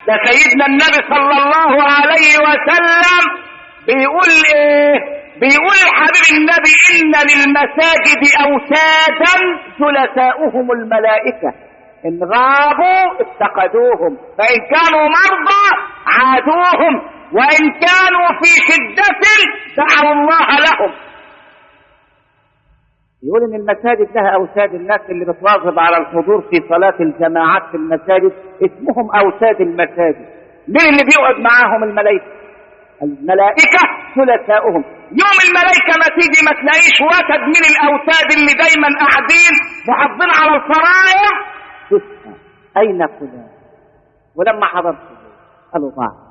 ده سيدنا النبي صلى الله عليه وسلم بيقول ايه؟ بيقول حبيب النبي ان للمساجد اوتادا جلساؤهم الملائكة ان غابوا افتقدوهم، فان كانوا مرضى عادوهم، وان كانوا في شدة دعوا الله لهم. يقول ان المساجد لها اوتاد، الناس اللي بتواظب على الحضور في صلاة الجماعات في المساجد اسمهم اوتاد المساجد. مين اللي بيقعد معاهم؟ الملائكة. الملائكة ثلثاؤهم. يوم الملائكة ما تيجي ما تلاقيش وتد من الاوتاد اللي دايما قاعدين محافظين على الفرائض، تسأل اين فلان؟ ولما حضرت قالوا ضاع.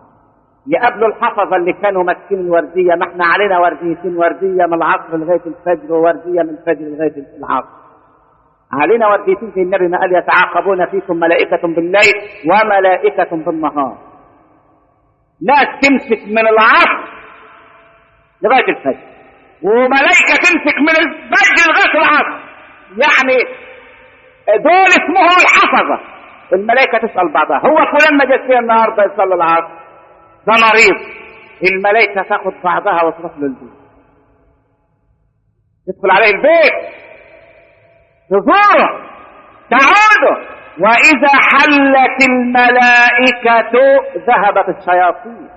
يقابلوا الحفظة اللي كانوا ماسكين الوردية، ما احنا علينا ورديتين، وردية من العصر لغاية الفجر ووردية من الفجر لغاية العصر. علينا ورديتين في النبي ما قال يتعاقبون فيكم ملائكة بالليل وملائكة بالنهار. ناس تمسك من العصر لغاية الفجر، وملائكة تمسك من الفجر لغاية العصر. يعني دول اسمهم الحفظة. الملائكة تسأل بعضها هو فلان ما جاء فيها النهارده يصلي العصر؟ ده مريض. الملائكة تاخد بعضها وتروح له البيت، تدخل عليه البيت تزوره تعوده، وإذا حلت الملائكة ذهبت الشياطين.